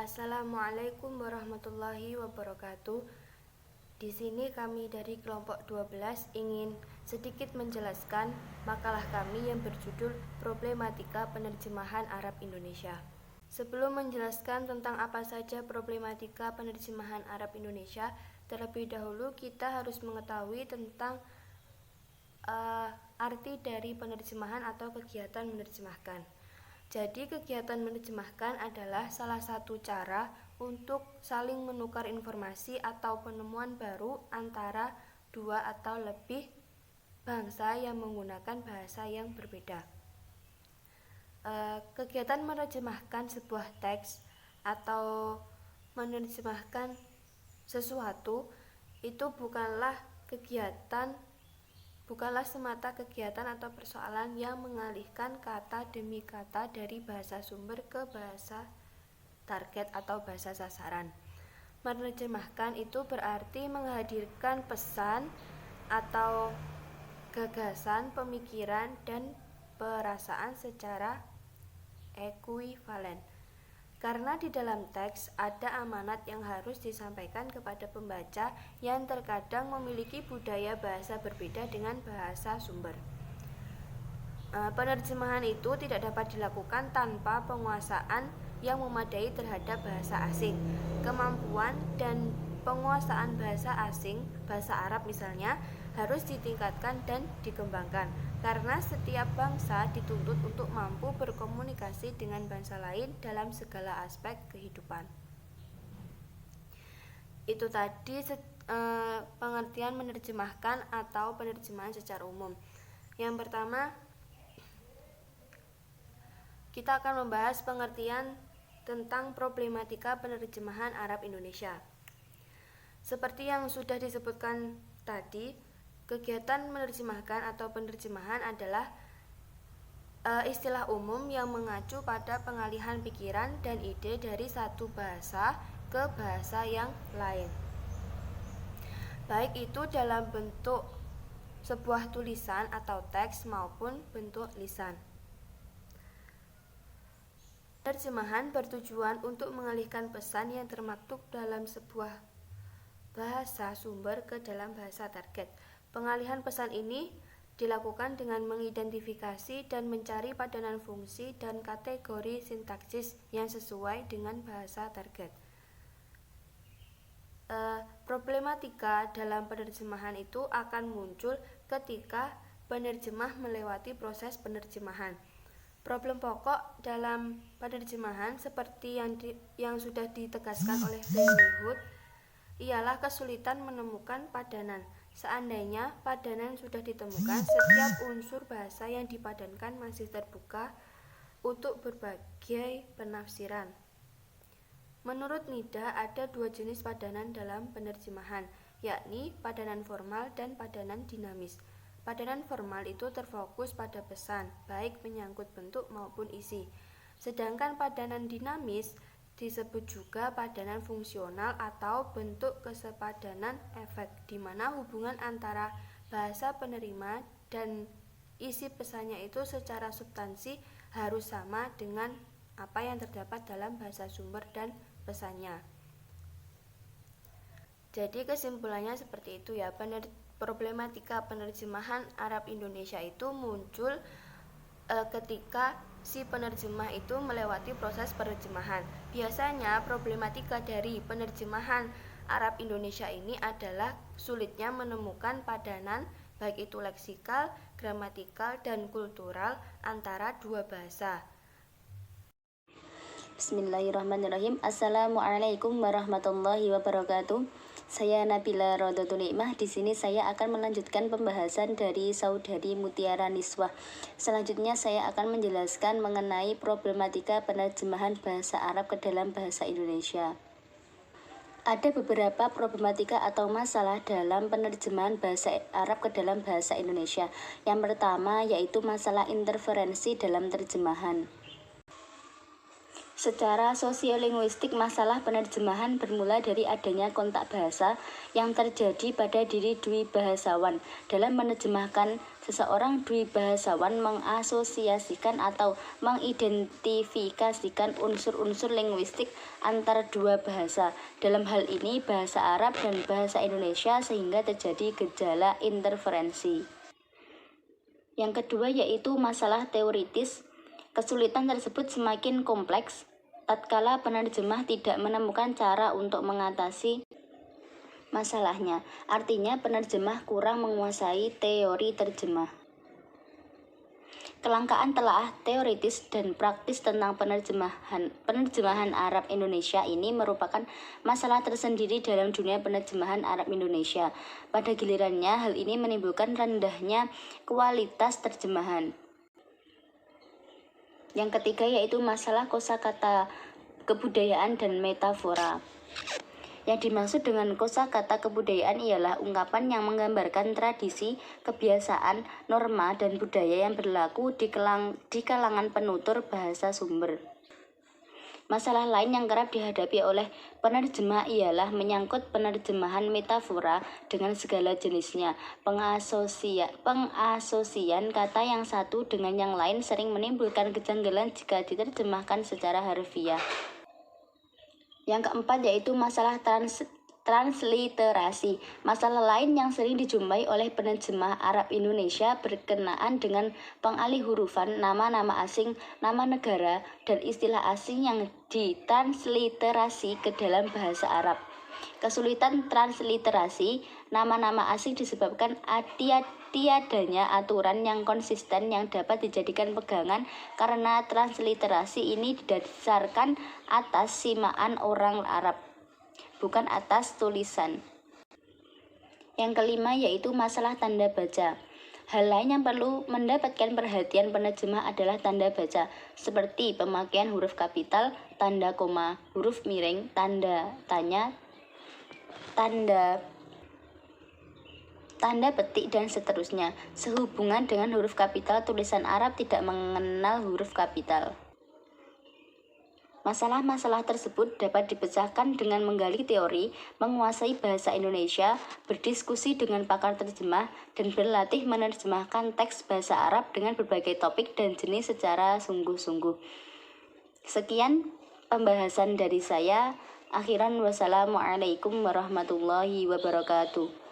Assalamualaikum warahmatullahi wabarakatuh. Di sini kami dari kelompok 12 ingin sedikit menjelaskan makalah kami yang berjudul Problematika Penerjemahan Arab Indonesia. Sebelum menjelaskan tentang apa saja problematika penerjemahan Arab Indonesia, terlebih dahulu kita harus mengetahui tentang arti dari penerjemahan atau kegiatan menerjemahkan. Jadi kegiatan menerjemahkan adalah salah satu cara untuk saling menukar informasi atau penemuan baru antara dua atau lebih bangsa yang menggunakan bahasa yang berbeda. Kegiatan menerjemahkan sebuah teks atau menerjemahkan sesuatu itu bukanlah semata kegiatan atau persoalan yang mengalihkan kata demi kata dari bahasa sumber ke bahasa target atau bahasa sasaran. Menerjemahkan itu berarti menghadirkan pesan atau gagasan, pemikiran, dan perasaan secara ekuivalen. Karena di dalam teks ada amanat yang harus disampaikan kepada pembaca yang terkadang memiliki budaya bahasa berbeda dengan bahasa sumber. Penerjemahan itu tidak dapat dilakukan tanpa penguasaan yang memadai terhadap bahasa asing. Kemampuan dan penguasaan bahasa asing, bahasa Arab misalnya, harus ditingkatkan dan dikembangkan, karena setiap bangsa dituntut untuk mampu berkomunikasi dengan bangsa lain dalam segala aspek kehidupan. Itu tadi pengertian menerjemahkan atau penerjemahan secara umum. Yang pertama, kita akan membahas pengertian tentang problematika penerjemahan Arab Indonesia. Seperti yang sudah disebutkan tadi, kegiatan menerjemahkan atau penerjemahan adalah istilah umum yang mengacu pada pengalihan pikiran dan ide dari satu bahasa ke bahasa yang lain, baik itu dalam bentuk sebuah tulisan atau teks maupun bentuk lisan. Penerjemahan bertujuan untuk mengalihkan pesan yang termaktub dalam sebuah bahasa sumber ke dalam bahasa target. Pengalihan pesan ini dilakukan dengan mengidentifikasi dan mencari padanan fungsi dan kategori sintaksis yang sesuai dengan bahasa target. Problematika dalam penerjemahan itu akan muncul ketika penerjemah melewati proses penerjemahan. Problem pokok dalam penerjemahan seperti yang sudah ditegaskan oleh Benny Hood ialah kesulitan menemukan padanan. Seandainya padanan sudah ditemukan, setiap unsur bahasa yang dipadankan masih terbuka untuk berbagai penafsiran. Menurut Nida, ada dua jenis padanan dalam penerjemahan, yakni padanan formal dan padanan dinamis. Padanan formal itu terfokus pada pesan, baik menyangkut bentuk maupun isi. Sedangkan padanan dinamis disebut juga padanan fungsional atau bentuk kesepadanan efek, di mana hubungan antara bahasa penerima dan isi pesannya itu secara substansi harus sama dengan apa yang terdapat dalam bahasa sumber dan pesannya. Jadi kesimpulannya seperti itu ya. Problematika penerjemahan Arab Indonesia itu muncul ketika si penerjemah itu melewati proses penerjemahan. Biasanya problematika dari penerjemahan Arab Indonesia ini adalah sulitnya menemukan padanan baik itu leksikal, gramatikal, dan kultural antara dua bahasa. Bismillahirrahmanirrahim. Assalamualaikum warahmatullahi wabarakatuh. Saya Nabila Rodotul Nikmah. Di sini saya akan melanjutkan pembahasan dari Saudari Mutiara Niswah. Selanjutnya saya akan menjelaskan mengenai problematika penerjemahan bahasa Arab ke dalam bahasa Indonesia. Ada beberapa problematika atau masalah dalam penerjemahan bahasa Arab ke dalam bahasa Indonesia. Yang pertama yaitu masalah interferensi dalam terjemahan. Secara sosiolinguistik, masalah penerjemahan bermula dari adanya kontak bahasa yang terjadi pada diri dwi bahasawan. Dalam menerjemahkan, seseorang dwi bahasawan mengasosiasikan atau mengidentifikasikan unsur-unsur linguistik antar dua bahasa. Dalam hal ini bahasa Arab dan bahasa Indonesia, sehingga terjadi gejala interferensi. Yang kedua yaitu masalah teoritis. Kesulitan tersebut semakin kompleks tatkala penerjemah tidak menemukan cara untuk mengatasi masalahnya. Artinya penerjemah kurang menguasai teori terjemah. Kelangkaan telaah teoritis dan praktis tentang penerjemahan Arab Indonesia ini merupakan masalah tersendiri dalam dunia penerjemahan Arab Indonesia. Pada gilirannya, hal ini menimbulkan rendahnya kualitas terjemahan. Yang ketiga yaitu masalah kosakata kebudayaan dan metafora. Yang dimaksud dengan kosakata kebudayaan ialah ungkapan yang menggambarkan tradisi, kebiasaan, norma, dan budaya yang berlaku di kalangan penutur bahasa sumber. Masalah lain yang kerap dihadapi oleh penerjemah ialah menyangkut penerjemahan metafora dengan segala jenisnya. Pengasosian kata yang satu dengan yang lain sering menimbulkan kejanggalan jika diterjemahkan secara harfiah. Yang keempat yaitu masalah transliterasi. Masalah lain yang sering dijumpai oleh penerjemah Arab Indonesia berkenaan dengan pengalihurufan nama-nama asing, nama negara, dan istilah asing yang ditransliterasi ke dalam bahasa Arab. Kesulitan transliterasi nama-nama asing disebabkan tiadanya aturan yang konsisten yang dapat dijadikan pegangan, karena transliterasi ini didasarkan atas simaan orang Arab, bukan atas tulisan. Yang kelima yaitu masalah tanda baca. Hal lain yang perlu mendapatkan perhatian penerjemah adalah tanda baca, seperti pemakaian huruf kapital, tanda koma, huruf miring, tanda tanya, tanda petik, dan seterusnya. Sehubungan dengan huruf kapital, tulisan Arab tidak mengenal huruf kapital. Masalah-masalah tersebut dapat dipecahkan dengan menggali teori, menguasai bahasa Indonesia, berdiskusi dengan pakar terjemah, dan berlatih menerjemahkan teks bahasa Arab dengan berbagai topik dan jenis secara sungguh-sungguh. Sekian pembahasan dari saya. Akhiran, wassalamualaikum warahmatullahi wabarakatuh.